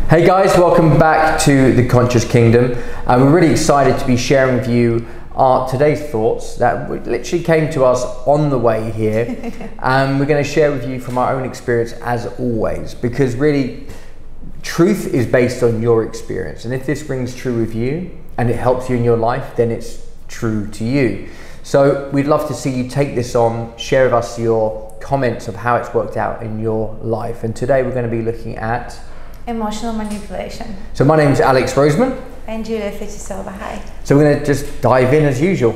Hey guys, welcome back to the Conscious Kingdom. We're really excited to be sharing with you today's thoughts that literally came to us on the way here. We're going to share with you from our own experience as always, because really truth is based on your experience, and if this rings true with you and it helps you in your life, then it's true to you. So we'd love to see you take this on, share with us your comments of how it's worked out in your life. And today we're going to be looking at emotional manipulation. So my name is Alex Roseman. And Julia Fitzsilva, hi. So we're going to just dive in as usual.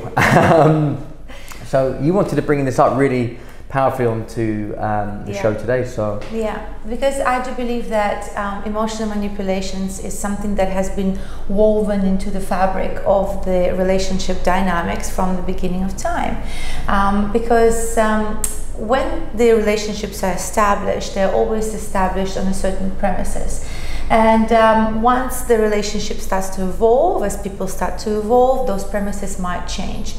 So you wanted to bring this up really powerfully onto the show today. So yeah, because I do believe that emotional manipulations is something that has been woven into the fabric of the relationship dynamics from the beginning of time. When the relationships are established, they're always established on a certain premises. And once the relationship starts to evolve, as people start to evolve, those premises might change.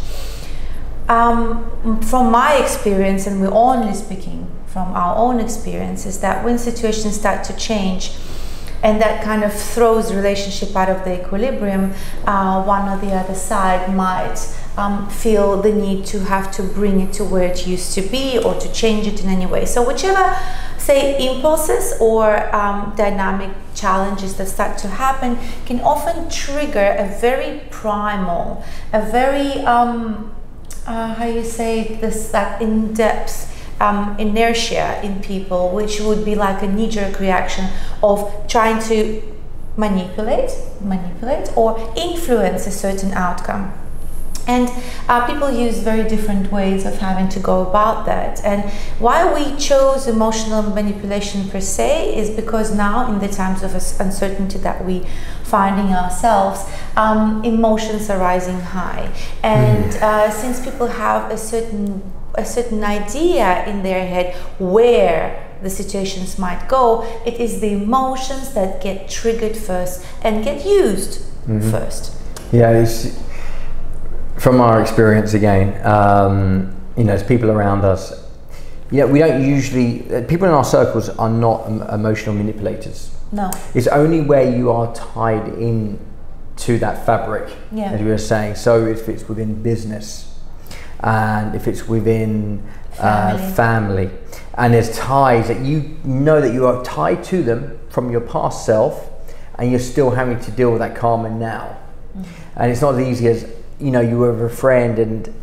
From my experience, and we're only speaking from our own experiences, that when situations start to change and that kind of throws the relationship out of the equilibrium, one or the other side might feel the need to have to bring it to where it used to be or to change it in any way. So whichever, say, impulses or dynamic challenges that start to happen can often trigger a very primal, a very, how you say this, like in-depth inertia in people, which would be like a knee-jerk reaction of trying to manipulate or influence a certain outcome. And people use very different ways of having to go about that. And why we chose emotional manipulation per se is because now, in the times of uncertainty that we finding ourselves, emotions are rising high. And since people have a certain idea in their head where the situations might go, it is the emotions that get triggered first and get used first. Yeah, from our experience again, you know, as people around us, you know, we don't usually, people in our circles are not emotional manipulators. No. It's only where you are tied in to that fabric, as we were saying. So if it's within business, and if it's within family, and there's ties that you know that you are tied to them from your past self, and you're still having to deal with that karma now. And it's not as easy as, you know, you were with a friend and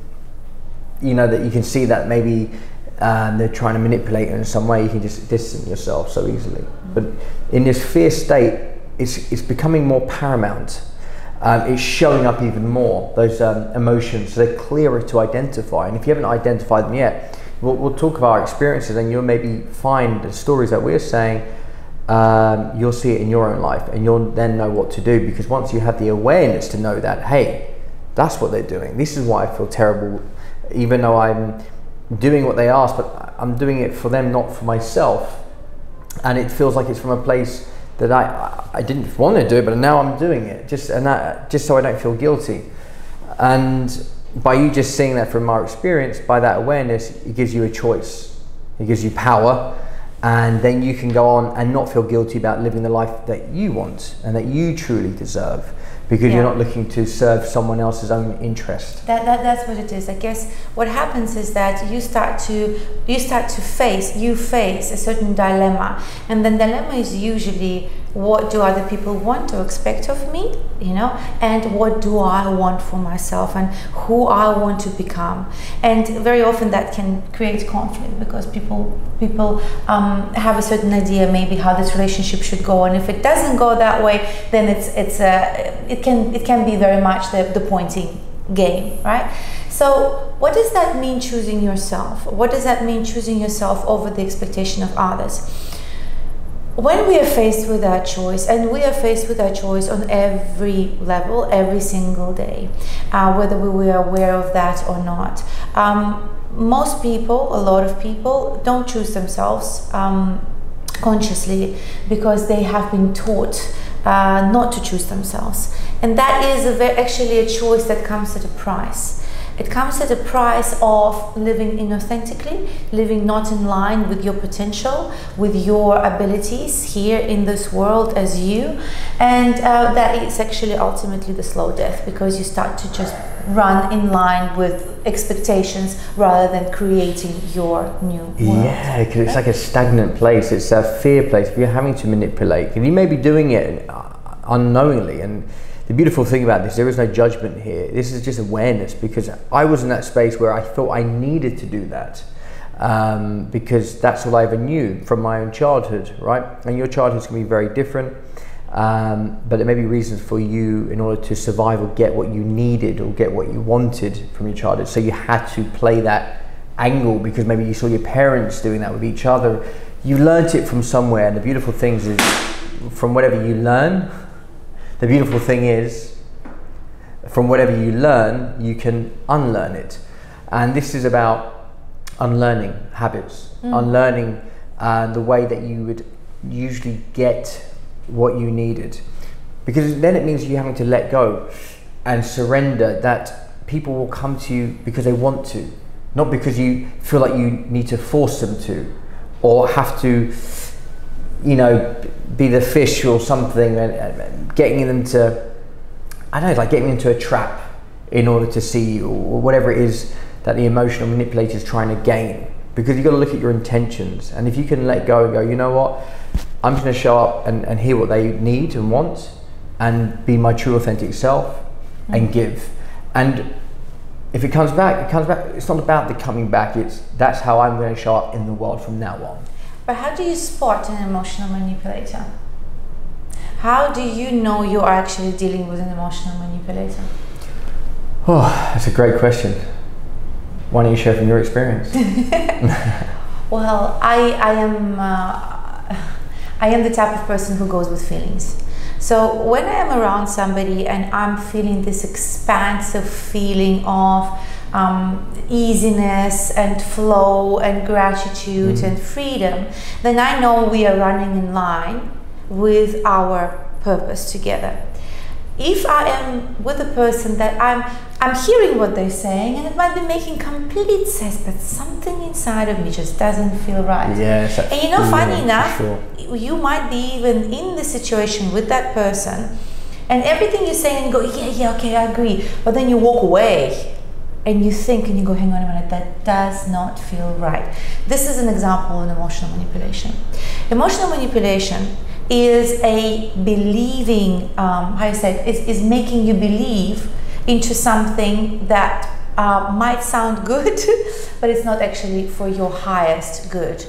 you know that you can see that maybe they're trying to manipulate you in some way, you can just distance yourself so easily. But in this fear state, it's becoming more paramount. It's showing up even more, those emotions, so they're clearer to identify. And if you haven't identified them yet, we'll talk about our experiences, and you'll maybe find the stories that we're saying, you'll see it in your own life, and you'll then know what to do, because once you have the awareness to know that, hey, that's what they're doing, this is why I feel terrible, even though I'm doing what they asked, but I'm doing it for them, not for myself. And it feels like it's from a place that I didn't want to do it, but now I'm doing it, just so I don't feel guilty. And by you just seeing that from our experience, by that awareness, it gives you a choice, it gives you power, and then you can go on and not feel guilty about living the life that you want and that you truly deserve, because you're not looking to serve someone else's own interest. That's what it is. I guess what happens is that you face a certain dilemma, and the dilemma is usually, what do other people want to expect of me, you know, and what do I want for myself, and who I want to become. And very often that can create conflict, because people have a certain idea maybe how this relationship should go, and if it doesn't go that way, then it can be very much the pointing game, right? So what does that mean, choosing yourself? What does that mean, choosing yourself over the expectation of others? When we are faced with that choice, and we are faced with that choice on every level, every single day, whether we were aware of that or not, most people, a lot of people, don't choose themselves consciously, because they have been taught not to choose themselves. And that is actually a choice that comes at a price. It comes at a price of living inauthentically, living not in line with your potential, with your abilities here in this world as you, and that is actually ultimately the slow death, because you start to just run in line with expectations rather than creating your new world. Yeah, because it's like a stagnant place. It's a fear place. If you're having to manipulate, and you may be doing it unknowingly, and the beautiful thing about this, there is no judgment here. This is just awareness, because I was in that space where I thought I needed to do that, because that's all I ever knew from my own childhood, right? And your childhood's going to be very different, but there may be reasons for you in order to survive or get what you needed or get what you wanted from your childhood. So you had to play that angle because maybe you saw your parents doing that with each other. You learnt it from somewhere, and the beautiful thing is from whatever you learn, the beautiful thing is, from whatever you learn, you can unlearn it. And this is about unlearning habits, unlearning the way that you would usually get what you needed. Because then it means you having to let go and surrender that people will come to you because they want to, not because you feel like you need to force them to, or have to, you know, be the fish or something, and getting them to, I don't know, like getting into a trap in order to see you, or whatever it is that the emotional manipulator is trying to gain. Because you've got to look at your intentions, and if you can let go and go, you know what, I'm just going to show up and hear what they need and want, and be my true authentic self and give. And if it comes back, it comes back. It's not about the coming back, it's that's how I'm going to show up in the world from now on. But how do you spot an emotional manipulator? How do you know you are actually dealing with an emotional manipulator? Oh, that's a great question. Why don't you share from your experience? Well, I am the type of person who goes with feelings. So when I am around somebody and I'm feeling this expansive feeling of easiness and flow and gratitude and freedom, then I know we are running in line with our purpose together. If I am with a person that I'm hearing what they're saying, and it might be making complete sense, but something inside of me just doesn't feel right. Yes, and you know, funny enough, you might be even in the situation with that person, and everything you're saying, and you go, yeah, okay, I agree. But then you walk away, and you think, and you go, hang on a minute, that does not feel right. This is an example of emotional manipulation. Emotional manipulation is a believing, how you say it, is making you believe into something that might sound good, but it's not actually for your highest good.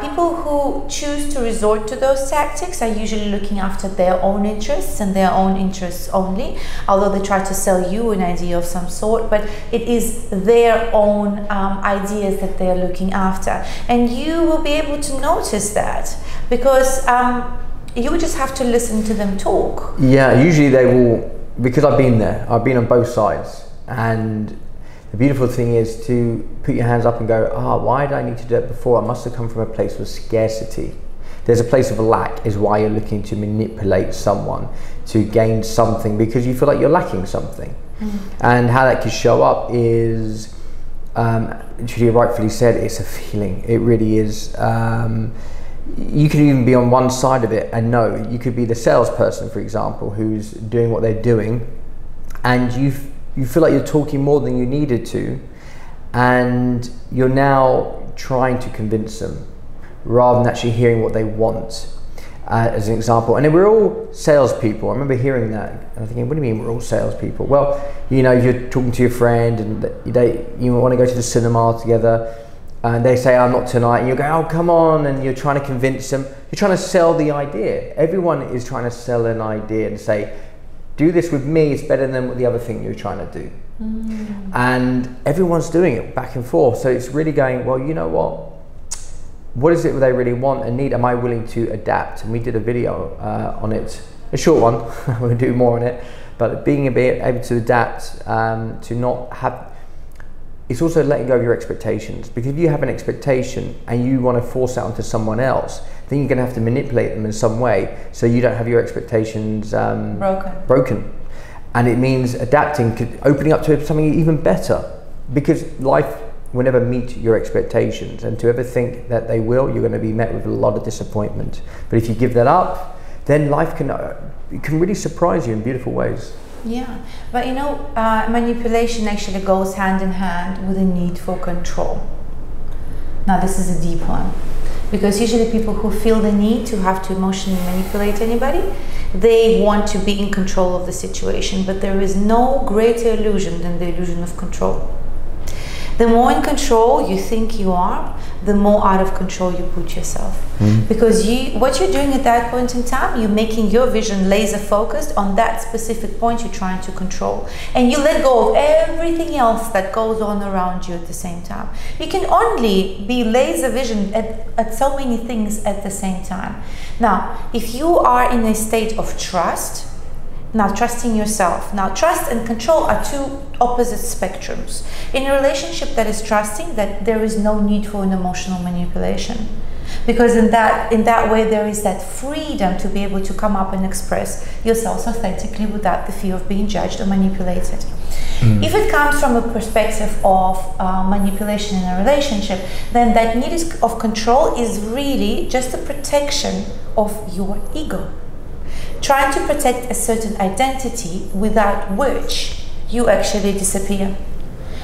People who choose to resort to those tactics are usually looking after their own interests and their own interests only, although they try to sell you an idea of some sort, but it is their own ideas that they're looking after. And you will be able to notice that because you would just have to listen to them talk. Yeah, usually they will, because I've been there, I've been on both sides, and the beautiful thing is to put your hands up and go, why did I need to do it before? I must have come from a place of scarcity. There's a place of lack is why you're looking to manipulate someone to gain something, because you feel like you're lacking something. And how that could show up is, Julia rightfully said, it's a feeling. It really is. You could even be on one side of it and know. You could be the salesperson, for example, who's doing what they're doing, and you feel like you're talking more than you needed to, and you're now trying to convince them rather than actually hearing what they want, as an example. And then we're all salespeople. I remember hearing that and I'm thinking, what do you mean we're all salespeople? Well, you know, you're talking to your friend and you want to go to the cinema together, and they say, not tonight, and you go, oh, come on, and you're trying to convince them. You're trying to sell the idea. Everyone is trying to sell an idea and say, do this with me, it's better than the other thing you're trying to do. And everyone's doing it back and forth. So it's really going, well, you know what is it they really want and need? Am I willing to adapt? And we did a video on it, a short one, we'll do more on it, but being able to adapt, to not have, it's also letting go of your expectations, because if you have an expectation and you want to force that onto someone else, then you're going to have to manipulate them in some way so you don't have your expectations broken. And it means adapting, opening up to something even better. because life will never meet your expectations, and to ever think that they will, you're going to be met with a lot of disappointment. But if you give that up, then life can really surprise you in beautiful ways. Yeah, but you know, manipulation actually goes hand in hand with a need for control. Now this is a deep one, because usually people who feel the need to have to emotionally manipulate anybody, they want to be in control of the situation, but there is no greater illusion than the illusion of control. The more in control you think you are, the more out of control you put yourself. Because what you're doing at that point in time, you're making your vision laser focused on that specific point you're trying to control. And you let go of everything else that goes on around you at the same time. You can only be laser vision at so many things at the same time. Now, if you are in a state of trust, now trusting yourself. Now trust and control are two opposite spectrums. In a relationship that is trusting, that there is no need for an emotional manipulation. Because in that way there is that freedom to be able to come up and express yourself authentically without the fear of being judged or manipulated. If it comes from a perspective of manipulation in a relationship, then that need of control is really just a protection of your ego. Trying to protect a certain identity without which you actually disappear.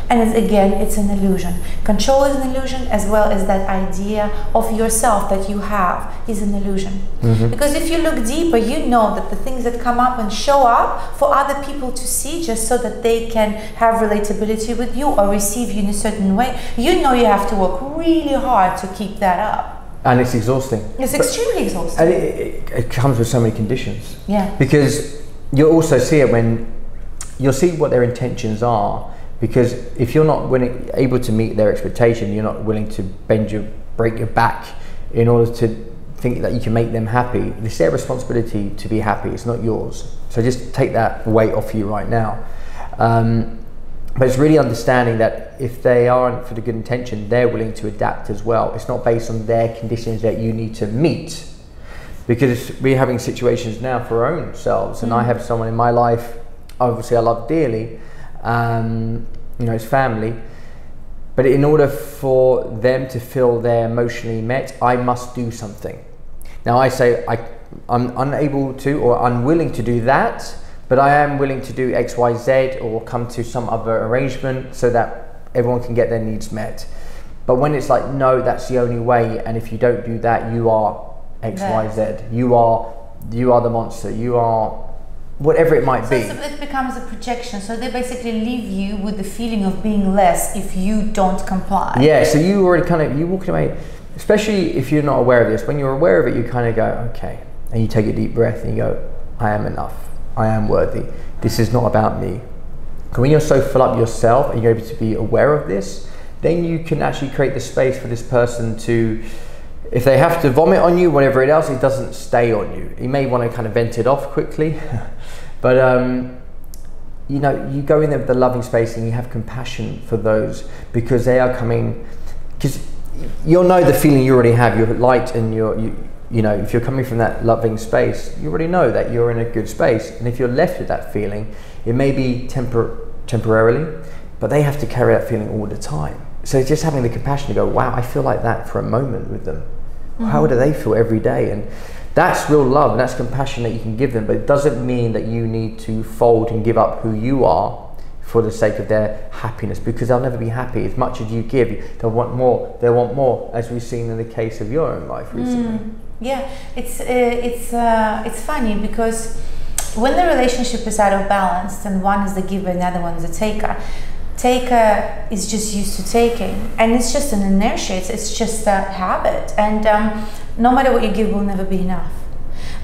And again, it's an illusion. Control is an illusion, as well as that idea of yourself that you have is an illusion. Because if you look deeper, you know that the things that come up and show up for other people to see just so that they can have relatability with you or receive you in a certain way, you know you have to work really hard to keep that up. And it's exhausting. It's extremely exhausting. And it comes with so many conditions. Yeah. Because you'll also see it when you'll see what their intentions are. Because if you're not able to meet their expectation, you're not willing to break your back in order to think that you can make them happy. It's their responsibility to be happy. It's not yours. So just take that weight off you right now. But it's really understanding that if they aren't for the good intention, they're willing to adapt as well. It's not based on their conditions that you need to meet. Because we're having situations now for our own selves, and I have someone in my life, obviously I love dearly, you know, it's family. But in order for them to feel they're emotionally met, I must do something. Now I say I'm unable to or unwilling to do that, but I am willing to do X, Y, Z, or come to some other arrangement so that everyone can get their needs met. But when it's like, no, that's the only way, and if you don't do that, you are X, Y, Z. You are the monster. You are whatever it might be. So it becomes a projection. So they basically leave you with the feeling of being less if you don't comply. Yeah. So you already you walking away, especially if you're not aware of this. When you're aware of it, you kind of go, okay, and you take a deep breath and you go, I am enough. I am worthy. This is not about me. And when you're so full up yourself and you're able to be aware of this, then you can actually create the space for this person to, if they have to vomit on you, whatever else, it doesn't stay on you. You may want to kind of vent it off quickly, but you know, you go in there with the loving space and you have compassion for those, because they are coming, because you'll know the feeling you already have. You're light and you know, if you're coming from that loving space, you already know that you're in a good space. And if you're left with that feeling, it may be temporarily, but they have to carry that feeling all the time. So just having the compassion to go, wow, I feel like that for a moment with them. How do they feel every day? And that's real love, and that's compassion that you can give them. But it doesn't mean that you need to fold and give up who you are for the sake of their happiness, because they'll never be happy. As much as you give, they'll want more. They'll want more, as we've seen in the case of your own life recently. Yeah, it's funny, because when the relationship is out of balance and one is the giver and the other one is the taker is just used to taking, and it's just an inertia, it's just a habit, and no matter what you give will never be enough,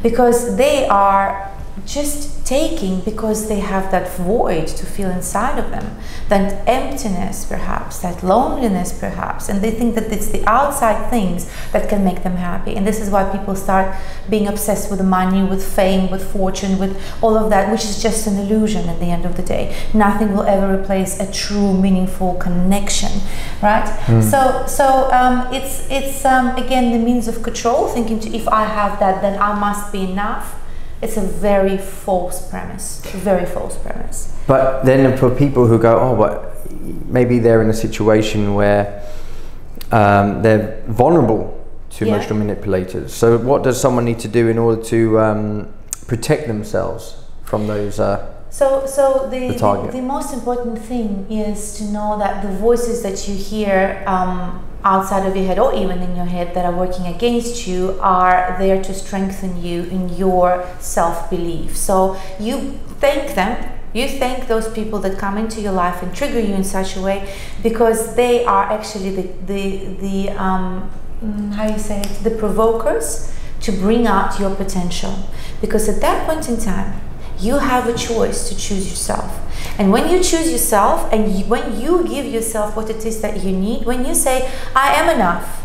because they are just taking because they have that void to feel inside of them, that emptiness perhaps, that loneliness perhaps, and they think that it's the outside things that can make them happy. And this is why people start being obsessed with money, with fame, with fortune, with all of that, which is just an illusion at the end of the day. Nothing will ever replace a true meaningful connection, right? So it's again the means of control, thinking if I have that, then I must be enough. It's a very false premise, very false premise. But then for people who go, oh, but maybe they're in a situation where they're vulnerable to emotional manipulators. So what does someone need to do in order to protect themselves from those So the most important thing is to know that the voices that you hear outside of your head or even in your head that are working against you are there to strengthen you in your self-belief. So you thank them. You thank those people that come into your life and trigger you in such a way, because they are actually the how you say it, the provokers to bring out your potential. Because at that point in time, you have a choice to choose yourself. And when you choose yourself, and when you give yourself what it is that you need, when you say, I am enough,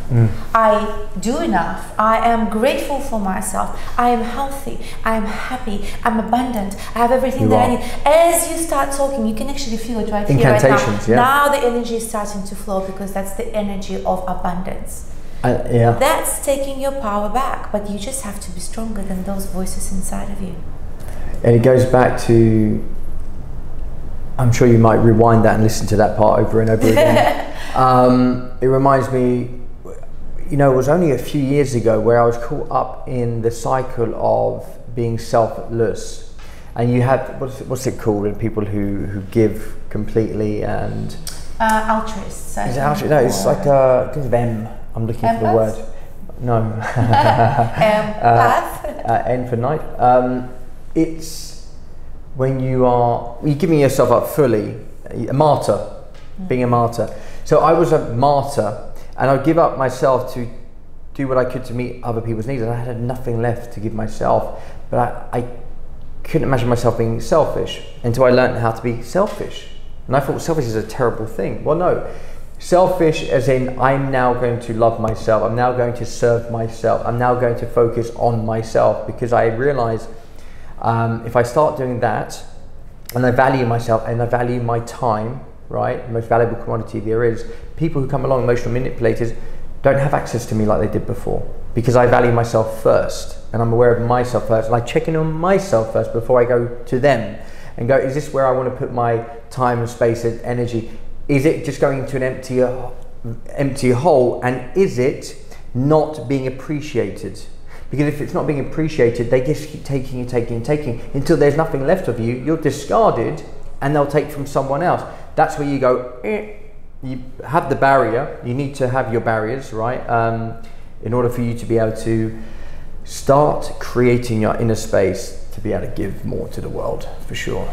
I do enough, I am grateful for myself, I am healthy, I am happy, I'm abundant, I have everything that I need. As you start talking, you can actually feel it right here, right now. Now the energy is starting to flow, because that's the energy of abundance. That's taking your power back, but you just have to be stronger than those voices inside of you. And it goes back to, I'm sure you might rewind that and listen to that part over and over again. It reminds me, you know, it was only a few years ago where I was caught up in the cycle of being selfless. And you have, what's it called, and people who give completely and... altruists. Is it altruist? No, it's like a, think of M. I'm looking for the word. No. N for night. It's when you're giving yourself up fully, a martyr, being a martyr. So I was a martyr, and I'd give up myself to do what I could to meet other people's needs, and I had nothing left to give myself. But I couldn't imagine myself being selfish until I learned how to be selfish. And I thought selfish is a terrible thing. Well, no. Selfish as in, I'm now going to love myself, I'm now going to serve myself, I'm now going to focus on myself, because I realize if I start doing that, and I value myself and I value my time, right, the most valuable commodity there is, people who come along, emotional manipulators, don't have access to me like they did before, because I value myself first, and I'm aware of myself first, and I check in on myself first before I go to them and go, is this where I want to put my time and space and energy? Is it just going to an empty hole, and is it not being appreciated? Because if it's not being appreciated, they just keep taking and taking and taking until there's nothing left of you. You're discarded, and they'll take from someone else. That's where you go, you have the barrier. You need to have your barriers, right? In order for you to be able to start creating your inner space to be able to give more to the world, for sure.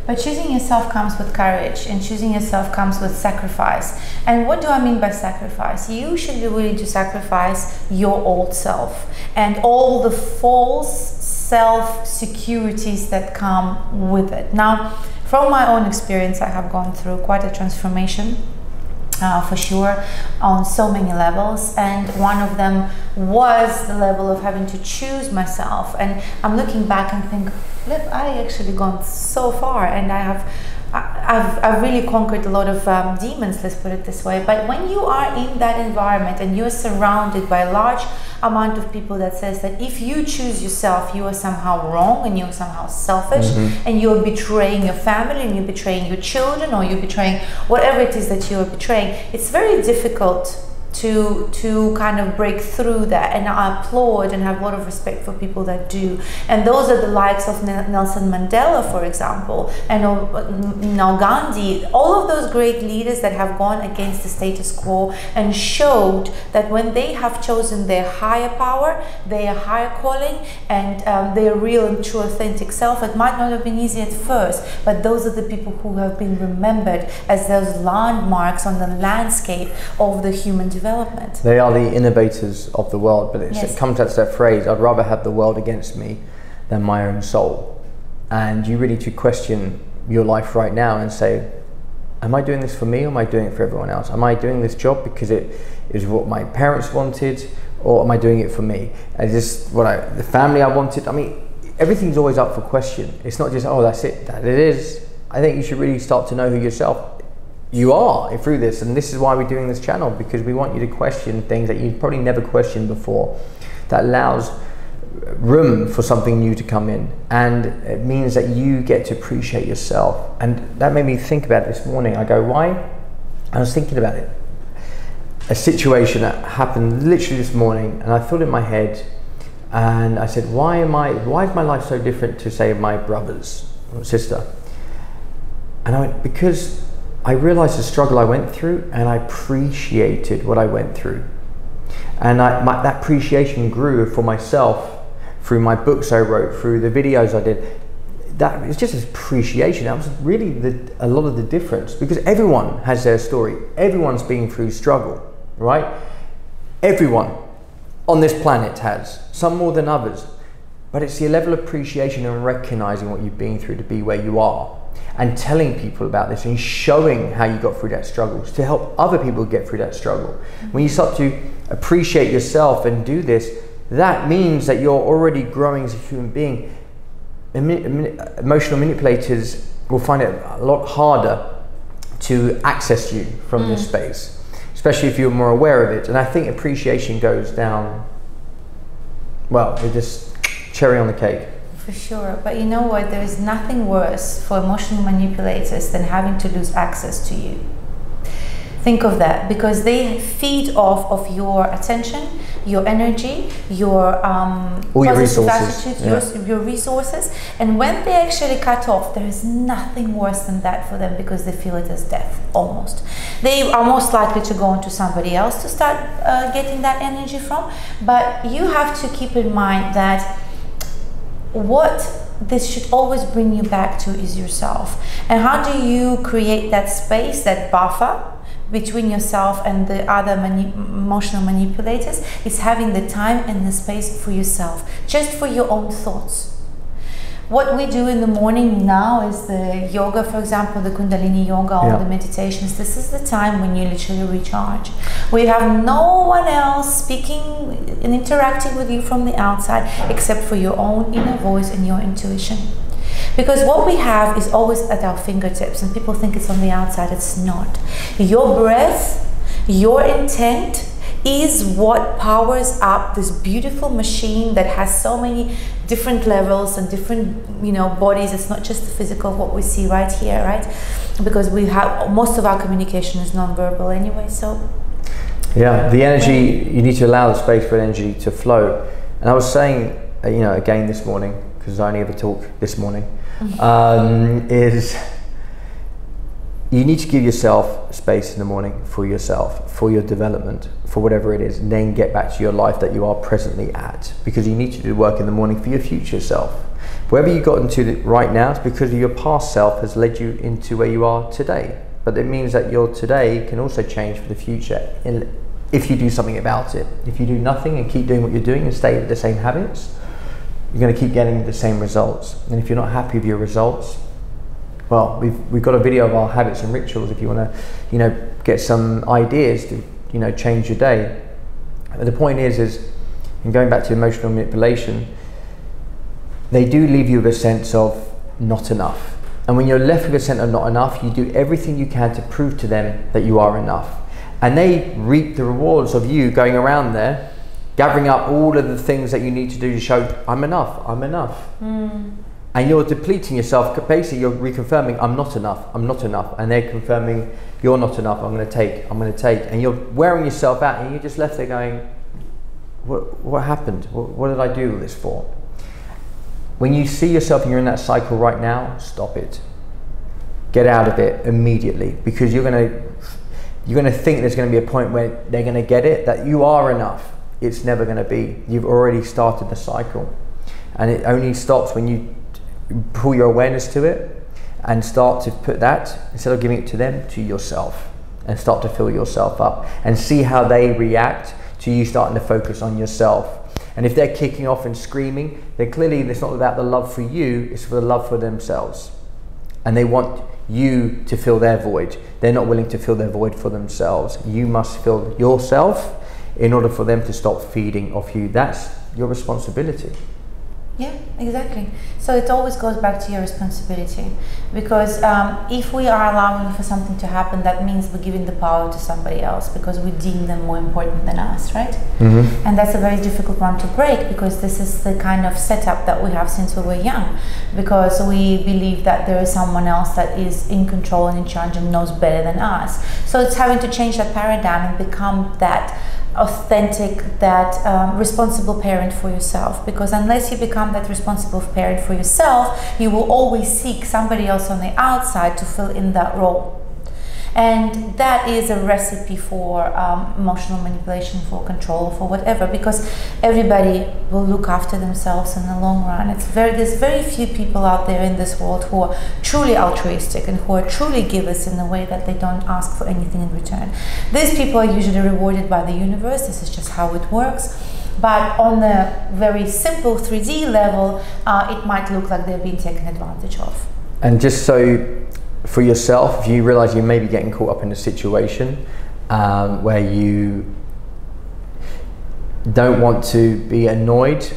But choosing yourself comes with courage, and choosing yourself comes with sacrifice. And what do I mean by sacrifice? You should be willing to sacrifice your old self and all the false self-securities that come with it. Now, from my own experience, I have gone through quite a transformation. For sure, on so many levels, and one of them was the level of having to choose myself. And I'm looking back and think, look, I actually gone so far, and I've really conquered a lot of demons, let's put it this way. But when you are in that environment and you're surrounded by a large amount of people that says that if you choose yourself, you are somehow wrong and you're somehow selfish, and you're betraying your family, and you're betraying your children, or you're betraying whatever it is that you're betraying, it's very difficult to kind of break through that. And I applaud and have a lot of respect for people that do. And those are the likes of Nelson Mandela, for example, and Gandhi, all of those great leaders that have gone against the status quo and showed that when they have chosen their higher power, their higher calling, and their real and true authentic self, it might not have been easy at first, but those are the people who have been remembered as those landmarks on the landscape of the human development. They are the innovators of the world, but it comes out to that phrase, I'd rather have the world against me than my own soul. And you really need to question your life right now and say, am I doing this for me, or am I doing it for everyone else? Am I doing this job because it is what my parents wanted, or am I doing it for me? Is this what the family I wanted? I mean, everything's always up for question. It's not just, oh, that's it, that it is. I think you should really start to know who you are through this, and this is why we're doing this channel, because we want you to question things that you probably never questioned before, that allows room for something new to come in, and it means that you get to appreciate yourself. And that made me think about it this morning. I go, why? I was thinking about it. A situation that happened literally this morning, and I thought in my head, and I said, why is my life so different to, say, my brother's or sister? And I went, because I realized the struggle I went through, and I appreciated what I went through. And that appreciation grew for myself through my books I wrote, through the videos I did. That it was just appreciation. That was really a lot of the difference, because everyone has their story. Everyone's been through struggle, right? Everyone on this planet has, some more than others. But it's the level of appreciation and recognizing what you've been through to be where you are, and telling people about this and showing how you got through that struggle to help other people get through that struggle. When you start to appreciate yourself and do this, that means that you're already growing as a human being. Emotional manipulators will find it a lot harder to access you from this space, especially if you're more aware of it. And I think appreciation goes down, well, it's just cherry on the cake. For sure. But you know what? There is nothing worse for emotional manipulators than having to lose access to you. Think of that, because they feed off of your attention, your energy, your positive attitude, your resources. And when they actually cut off, there is nothing worse than that for them, because they feel it as death, almost. They are most likely to go on to somebody else to start getting that energy from. But you have to keep in mind that what this should always bring you back to is yourself. And how do you create that space, that buffer between yourself and the other emotional manipulators? Is having the time and the space for yourself, just for your own thoughts. What we do in the morning now is the yoga, for example, the Kundalini yoga or the meditations. This is the time when you literally recharge. We have no one else speaking and interacting with you from the outside except for your own inner voice and your intuition. Because what we have is always at our fingertips, and people think it's on the outside. It's not. Your breath, your intent is what powers up this beautiful machine that has so many different levels and different, bodies. It's not just the physical, what we see right here, right? Because we have, most of our communication is non-verbal anyway, so. Yeah, the energy, you need to allow the space for energy to flow. And I was saying, again this morning, because I only ever talk this morning, is you need to give yourself space in the morning for yourself, for your development, for whatever it is, and then get back to your life that you are presently at, because you need to do work in the morning for your future self. Wherever you got into right now, it's because of your past self has led you into where you are today. But it means that your today can also change for the future if you do something about it. If you do nothing and keep doing what you're doing and stay with the same habits, you're going to keep getting the same results. And if you're not happy with your results, well, we've got a video of our habits and rituals if you want to, get some ideas to, change your day. But the point is, and going back to emotional manipulation, they do leave you with a sense of not enough. And when you're left with a sense of not enough, you do everything you can to prove to them that you are enough. And they reap the rewards of you going around there, gathering up all of the things that you need to do to show, I'm enough, I'm enough. And you're depleting yourself. Basically, you're reconfirming, I'm not enough, I'm not enough. And they're confirming, you're not enough, I'm going to take, I'm going to take. And you're wearing yourself out, and you're just left there going, what happened? What did I do all this for? When you see yourself and you're in that cycle right now, stop it. Get out of it immediately, because you're going to think there's going to be a point where they're going to get it, that you are enough. It's never going to be. You've already started the cycle. And it only stops when you pull your awareness to it and start to put that, instead of giving it to them, to yourself, and start to fill yourself up and see how they react to you starting to focus on yourself. And if they're kicking off and screaming, then clearly it's not about the love for you, it's for the love for themselves. And they want you to fill their void. They're not willing to fill their void for themselves. You must fill yourself in order for them to stop feeding off you. That's your responsibility. Yeah. exactly. So it always goes back to your responsibility, because if we are allowing for something to happen, that means we're giving the power to somebody else because we deem them more important than us, right? Mm-hmm. And that's a very difficult one to break, because this is the kind of setup that we have since we were young, because we believe that there is someone else that is in control and in charge and knows better than us. So it's having to change that paradigm and become that authentic, that responsible parent for yourself, because unless you become that responsible parent for yourself, you will always seek somebody else on the outside to fill in that role. And that is a recipe for emotional manipulation, for control, for whatever, because everybody will look after themselves in the long run. There's very few people out there in this world who are truly altruistic and who are truly givers in a way that they don't ask for anything in return. These people are usually rewarded by the universe. This is just how it works. But on the very simple 3D level, it might look like they're being taken advantage of. And just so, for yourself, if you realize you may be getting caught up in a situation where you don't want to be annoyed,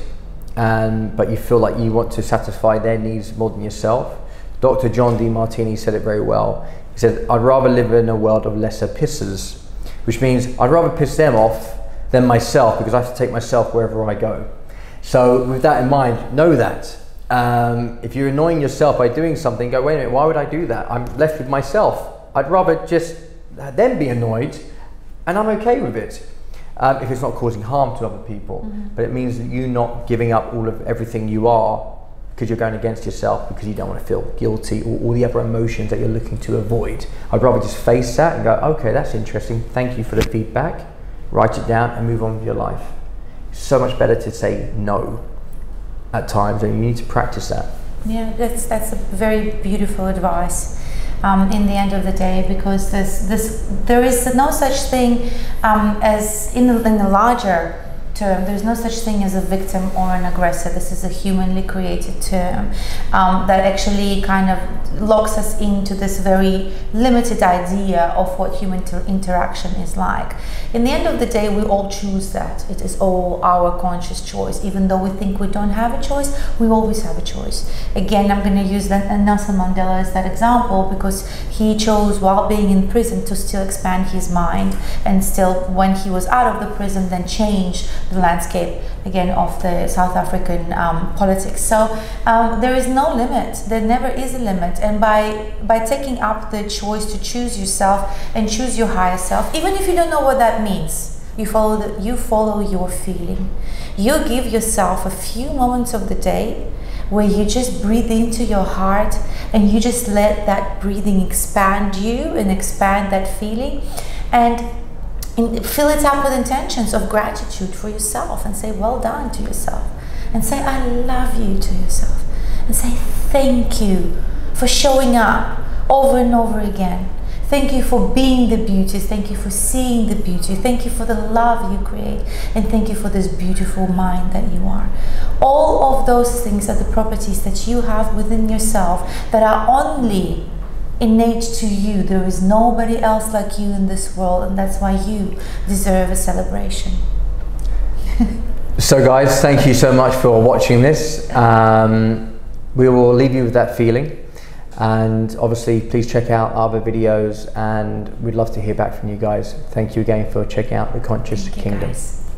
but you feel like you want to satisfy their needs more than yourself, Dr. John Demartini said it very well. He said, I'd rather live in a world of lesser pissers, which means I'd rather piss them off than myself, because I have to take myself wherever I go. So with that in mind, know that. If you're annoying yourself by doing something, go, wait a minute, why would I do that? I'm left with myself. I'd rather just them be annoyed, and I'm okay with it. If it's not causing harm to other people. Mm-hmm. But it means that you're not giving up all of everything you are because you're going against yourself, because you don't want to feel guilty, or all the other emotions that you're looking to avoid. I'd rather just face that and go, okay, that's interesting. Thank you for the feedback. Write it down and move on with your life. It's so much better to say no at times, and you need to practice that. Yeah, that's a very beautiful advice in the end of the day, because there is no such thing as in the larger term, there's no such thing as a victim or an aggressor. This is a humanly created term that actually kind of locks us into this very limited idea of what human interaction is like. In the end of the day, we all choose that. It is all our conscious choice. Even though we think we don't have a choice, we always have a choice. Again, I'm going to use Nelson Mandela as that example, because he chose, while being in prison, to still expand his mind, and still, when he was out of the prison, then change the landscape again of the South African politics. So there is no limit. There never is a limit. And by taking up the choice to choose yourself and choose your higher self, even if you don't know what that means, you follow your feeling. You give yourself a few moments of the day where you just breathe into your heart, and you just let that breathing expand you and expand that feeling, and fill it up with intentions of gratitude for yourself, and say well done to yourself, and say I love you to yourself, and say thank you for showing up over and over again. Thank you for being the beauty. Thank you for seeing the beauty. Thank you for the love you create, and thank you for this beautiful mind that you are. All of those things are the properties that you have within yourself that are only innate to you. There is nobody else like you in this world, and that's why you deserve a celebration. So guys, thank you so much for watching this. We will leave you with that feeling, and obviously please check out our other videos, and we'd love to hear back from you guys. Thank you again for checking out the Conscious Kingdom. Guys.